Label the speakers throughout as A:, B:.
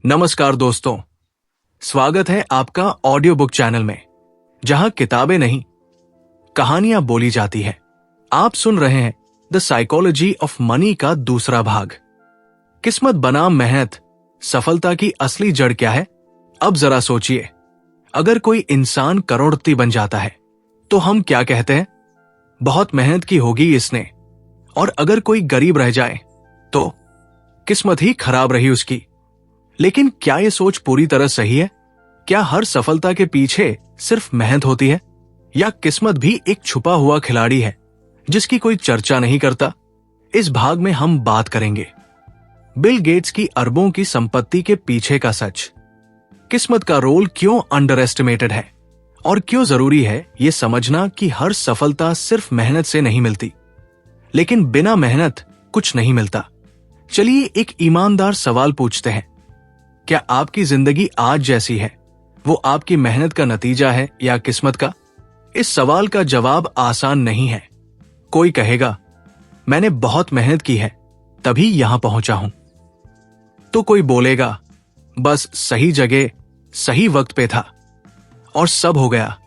A: नमस्कार दोस्तों, स्वागत है आपका ऑडियो बुक चैनल में, जहां किताबें नहीं कहानियां बोली जाती है। आप सुन रहे हैं द साइकोलॉजी ऑफ मनी का दूसरा भाग। किस्मत बनाम मेहनत, सफलता की असली जड़ क्या है? अब जरा सोचिए, अगर कोई इंसान करोड़पति बन जाता है तो हम क्या कहते हैं? बहुत मेहनत की होगी इसने। और अगर कोई गरीब रह जाए तो किस्मत ही खराब रही उसकी। लेकिन क्या यह सोच पूरी तरह सही है? क्या हर सफलता के पीछे सिर्फ मेहनत होती है, या किस्मत भी एक छुपा हुआ खिलाड़ी है जिसकी कोई चर्चा नहीं करता? इस भाग में हम बात करेंगे बिल गेट्स की अरबों की संपत्ति के पीछे का सच, किस्मत का रोल क्यों अंडर एस्टिमेटेड है, और क्यों जरूरी है यह समझना कि हर सफलता सिर्फ मेहनत से नहीं मिलती, लेकिन बिना मेहनत कुछ नहीं मिलता। चलिए एक ईमानदार सवाल पूछते हैं, क्या आपकी जिंदगी आज जैसी है वो आपकी मेहनत का नतीजा है या किस्मत का? इस सवाल का जवाब आसान नहीं है। कोई कहेगा मैंने बहुत मेहनत की है तभी यहां पहुंचा हूं, तो कोई बोलेगा बस सही जगह सही वक्त पे था और सब हो गया।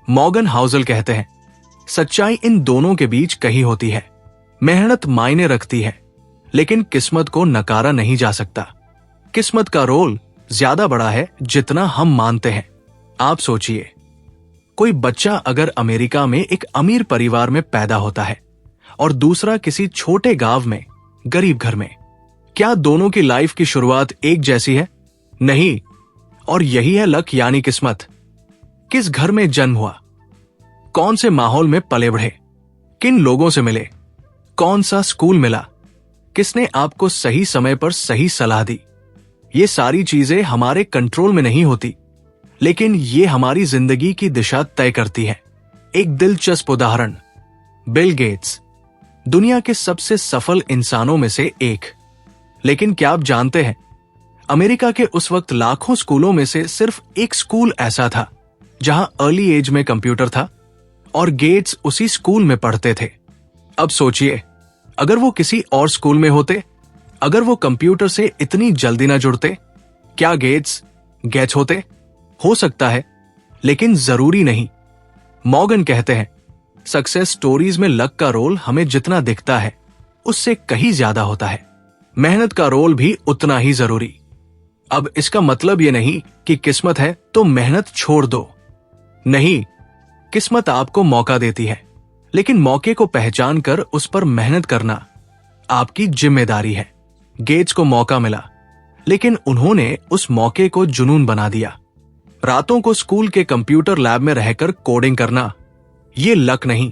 A: मॉर्गन हाउसल कहते हैं, सच्चाई इन दोनों के बीच कहीं होती है। मेहनत मायने रखती है, लेकिन किस्मत को नकारा नहीं जा सकता। किस्मत का रोल ज्यादा बड़ा है जितना हम मानते हैं। आप सोचिए, कोई बच्चा अगर अमेरिका में एक अमीर परिवार में पैदा होता है और दूसरा किसी छोटे गांव में गरीब घर में, क्या दोनों की लाइफ की शुरुआत एक जैसी है? नहीं। और यही है लक यानी किस्मत। किस घर में जन्म हुआ, कौन से माहौल में पले बढ़े, किन लोगों से मिले, कौन सा स्कूल मिला, किसने आपको सही समय पर सही सलाह दी, ये सारी चीजें हमारे कंट्रोल में नहीं होती, लेकिन ये हमारी जिंदगी की दिशा तय करती है। एक दिलचस्प उदाहरण, बिल गेट्स, दुनिया के सबसे सफल इंसानों में से एक। लेकिन क्या आप जानते हैं, अमेरिका के उस वक्त लाखों स्कूलों में से सिर्फ एक स्कूल ऐसा था जहां अर्ली एज में कंप्यूटर था, और गेट्स उसी स्कूल में पढ़ते थे। अब सोचिए, अगर वो किसी और स्कूल में होते, अगर वो कंप्यूटर से इतनी जल्दी ना जुड़ते, क्या गेट्स होते? हो सकता है, लेकिन जरूरी नहीं। मॉर्गन कहते हैं, सक्सेस स्टोरीज में लक का रोल हमें जितना दिखता है उससे कहीं ज्यादा होता है। मेहनत का रोल भी उतना ही जरूरी। अब इसका मतलब ये नहीं कि किस्मत है तो मेहनत छोड़ दो। नहीं, किस्मत आपको मौका देती है, लेकिन मौके को पहचान कर उस पर मेहनत करना आपकी जिम्मेदारी है। गेट्स को मौका मिला, लेकिन उन्होंने उस मौके को जुनून बना दिया। रातों को स्कूल के कंप्यूटर लैब में रहकर कोडिंग करना, ये लक नहीं,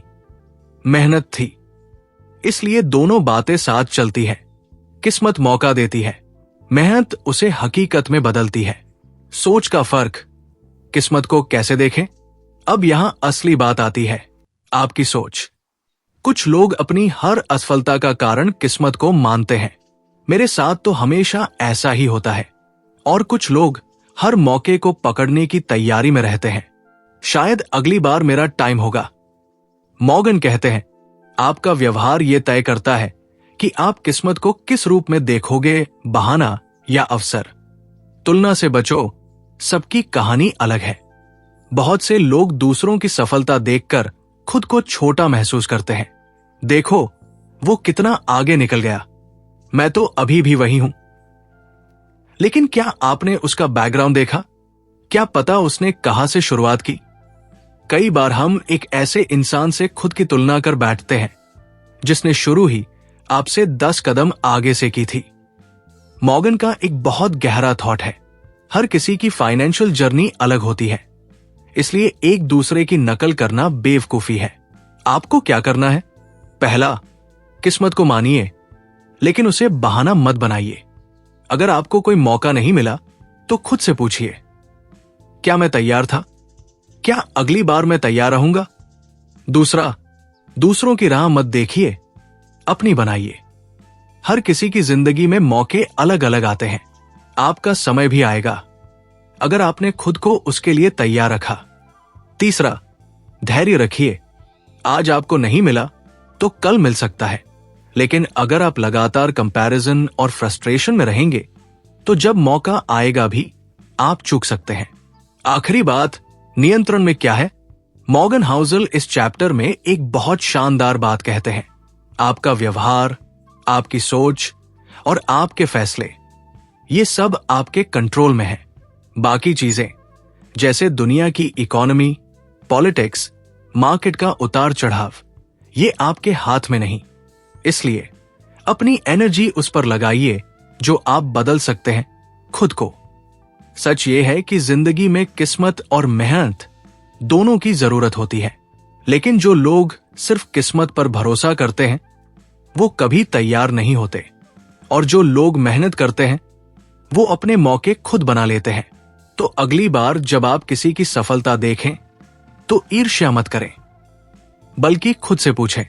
A: मेहनत थी। इसलिए दोनों बातें साथ चलती है। किस्मत मौका देती है, मेहनत उसे हकीकत में बदलती है। सोच का फर्क, किस्मत को कैसे देखें? अब यहां असली बात आती है, आपकी सोच। कुछ लोग अपनी हर असफलता का कारण किस्मत को मानते हैं, मेरे साथ तो हमेशा ऐसा ही होता है। और कुछ लोग हर मौके को पकड़ने की तैयारी में रहते हैं, शायद अगली बार मेरा टाइम होगा। मॉर्गन कहते हैं, आपका व्यवहार यह तय करता है कि आप किस्मत को किस रूप में देखोगे, बहाना या अवसर। तुलना से बचो, सबकी कहानी अलग है। बहुत से लोग दूसरों की सफलता देखकर खुद को छोटा महसूस करते हैं। देखो, वो कितना आगे निकल गया, मैं तो अभी भी वही हूं। लेकिन क्या आपने उसका बैकग्राउंड देखा? क्या पता उसने कहां से शुरुआत की? कई बार हम एक ऐसे इंसान से खुद की तुलना कर बैठते हैं जिसने शुरू ही आपसे 10 कदम आगे से की थी। मॉर्गन का एक बहुत गहरा थॉट है, हर किसी की फाइनेंशियल जर्नी अलग होती है, इसलिए एक दूसरे की नकल करना बेवकूफी है। आपको क्या करना है? पहला, किस्मत को मानिए, लेकिन उसे बहाना मत बनाइए। अगर आपको कोई मौका नहीं मिला तो खुद से पूछिए, क्या मैं तैयार था? क्या अगली बार मैं तैयार रहूंगा? दूसरा, दूसरों की राह मत देखिए, अपनी बनाइए। हर किसी की जिंदगी में मौके अलग अलग आते हैं, आपका समय भी आएगा अगर आपने खुद को उसके लिए तैयार रखा। तीसरा, धैर्य रखिए, आज आपको नहीं मिला तो कल मिल सकता है, लेकिन अगर आप लगातार कंपैरिजन और फ्रस्ट्रेशन में रहेंगे तो जब मौका आएगा भी आप चूक सकते हैं। आखिरी बात, नियंत्रण में क्या है? मॉर्गन हाउसल इस चैप्टर में एक बहुत शानदार बात कहते हैं। आपका व्यवहार, आपकी सोच और आपके फैसले, ये सब आपके कंट्रोल में है। बाकी चीजें जैसे दुनिया की इकोनॉमी, पॉलिटिक्स, मार्केट का उतार चढ़ाव, ये आपके हाथ में नहीं। इसलिए अपनी एनर्जी उस पर लगाइए जो आप बदल सकते हैं खुद को। सच ये है कि जिंदगी में किस्मत और मेहनत दोनों की जरूरत होती है, लेकिन जो लोग सिर्फ किस्मत पर भरोसा करते हैं वो कभी तैयार नहीं होते, और जो लोग मेहनत करते हैं वो अपने मौके खुद बना लेते हैं। तो अगली बार जब आप किसी की सफलता देखें तो ईर्ष्या मत करें, बल्कि खुद से पूछें,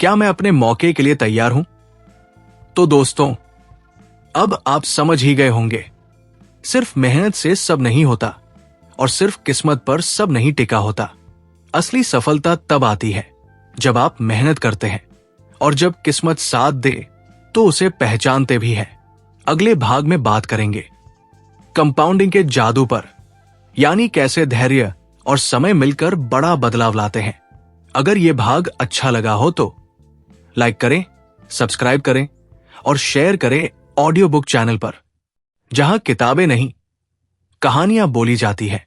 A: क्या मैं अपने मौके के लिए तैयार हूं? तो दोस्तों, अब आप समझ ही गए होंगे, सिर्फ मेहनत से सब नहीं होता और सिर्फ किस्मत पर सब नहीं टिका होता। असली सफलता तब आती है जब आप मेहनत करते हैं, और जब किस्मत साथ दे तो उसे पहचानते भी हैं। अगले भाग में बात करेंगे कंपाउंडिंग के जादू पर, यानी कैसे धैर्य और समय मिलकर बड़ा बदलाव लाते हैं। अगर यह भाग अच्छा लगा हो तो लाइक करें, सब्सक्राइब करें और शेयर करें ऑडियो बुक चैनल पर, जहां किताबें नहीं, कहानियां बोली जाती है।